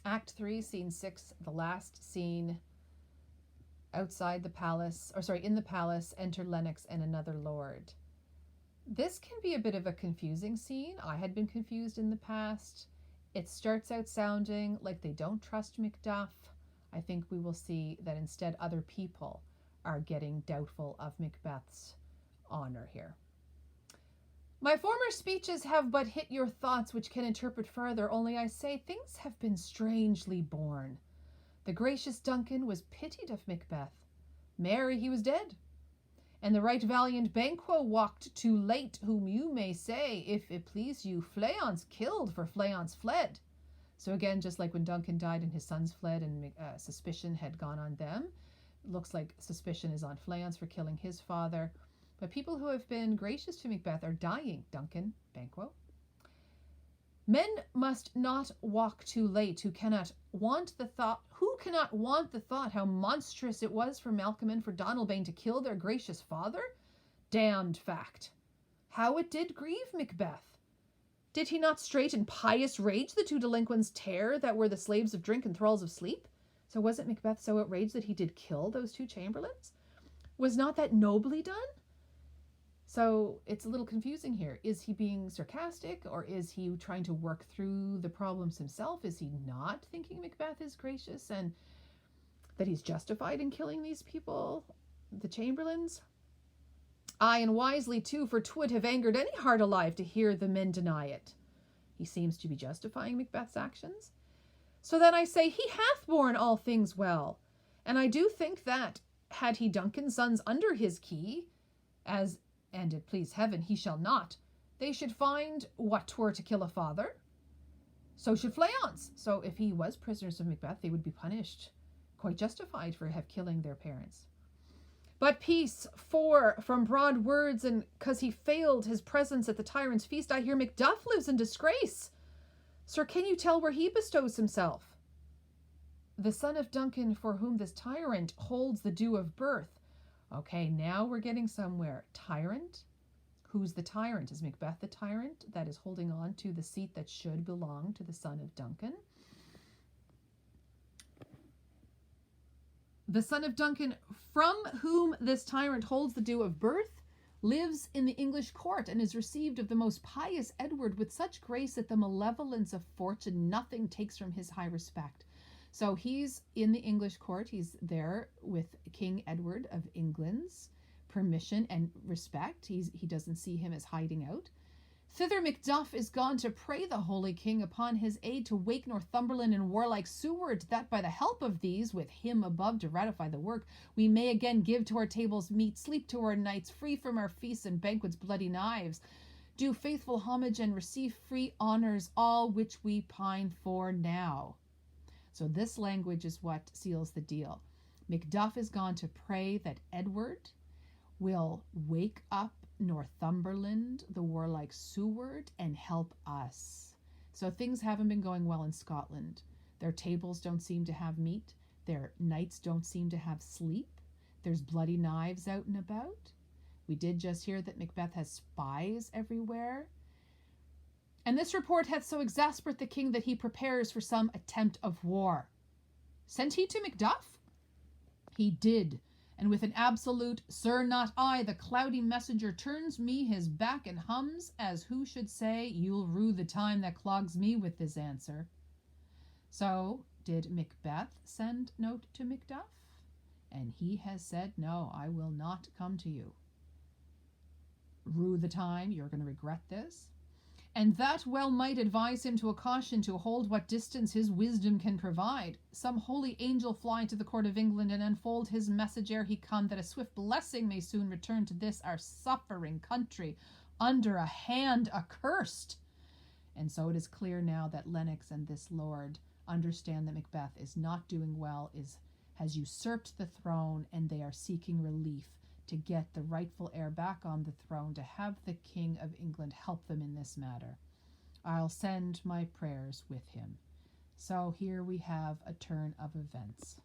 Act 3, Scene 6, the last scene. Outside the palace, in the palace, enter Lennox and another lord. This can be a bit of a confusing scene. I had been confused in the past. It starts out sounding like they don't trust Macduff. I think we will see that instead other people are getting doubtful of Macbeth's honor here. My former speeches have but hit your thoughts, which can interpret further, only I say things have been strangely born. The gracious Duncan was pitied of Macbeth. Marry, he was dead. And the right valiant Banquo walked too late, whom you may say, if it please you, Fleance killed, for Fleance fled. So again, just like when Duncan died and his sons fled and suspicion had gone on them, it looks like suspicion is on Fleance for killing his father. But people who have been gracious to Macbeth are dying, Duncan, Banquo. Men must not walk too late who cannot want the thought how monstrous it was for Malcolm and for Donalbain to kill their gracious father? Damned fact. How it did grieve Macbeth. Did he not straight in pious rage the two delinquents tear that were the slaves of drink and thralls of sleep? So wasn't Macbeth so outraged that he did kill those two chamberlains? Was not that nobly done? So it's a little confusing here. Is he being sarcastic, or is he trying to work through the problems himself? Is he not thinking Macbeth is gracious and that he's justified in killing these people, the chamberlains? Aye, and wisely too, for 'twould have angered any heart alive to hear the men deny it. He seems to be justifying Macbeth's actions. So then I say, he hath borne all things well. And I do think that, had he Duncan's sons under his key, as and it please heaven he shall not, they should find what 'twere to kill a father. So should Fleance. So if he was prisoners of Macbeth, they would be punished, quite justified, for have killing their parents. But peace, for from broad words, and 'cause he failed his presence at the tyrant's feast, I hear Macduff lives in disgrace. Sir, can you tell where he bestows himself? The son of Duncan, for whom this tyrant holds the due of birth. Okay, now we're getting somewhere. Tyrant? Who's the tyrant? Is Macbeth the tyrant that is holding on to the seat that should belong to the son of Duncan? The son of Duncan, from whom this tyrant holds the due of birth, lives in the English court and is received of the most pious Edward with such grace that the malevolence of fortune nothing takes from his high respect. So he's in the English court. He's there with King Edward of England's permission and respect. He doesn't see him as hiding out. Thither Macduff is gone to pray the holy king upon his aid to wake Northumberland and warlike Seward, that by the help of these, with him above to ratify the work, we may again give to our tables meat, sleep to our nights, free from our feasts and banquets bloody knives, do faithful homage and receive free honors, all which we pine for now. So this language is what seals the deal. Macduff is gone to pray that Edward will wake up Northumberland, the warlike Seward, and help us. So things haven't been going well in Scotland. Their tables don't seem to have meat. Their nights don't seem to have sleep. There's bloody knives out and about. We did just hear that Macbeth has spies everywhere. And this report hath so exasperate the king that he prepares for some attempt of war. Sent he to Macduff? He did, and with an absolute, Sir, not I, the cloudy messenger turns me his back and hums, as who should say, you'll rue the time that clogs me with this answer. So, did Macbeth send note to Macduff? And he has said, no, I will not come to you. Rue the time, you're going to regret this. And that well might advise him to a caution to hold what distance his wisdom can provide. Some holy angel fly to the court of England and unfold his message ere he come, that a swift blessing may soon return to this our suffering country under a hand accursed. And so it is clear now that Lennox and this lord understand that Macbeth is not doing well, has usurped the throne, and they are seeking relief to get the rightful heir back on the throne, to have the King of England help them in this matter. I'll send my prayers with him. So here we have a turn of events.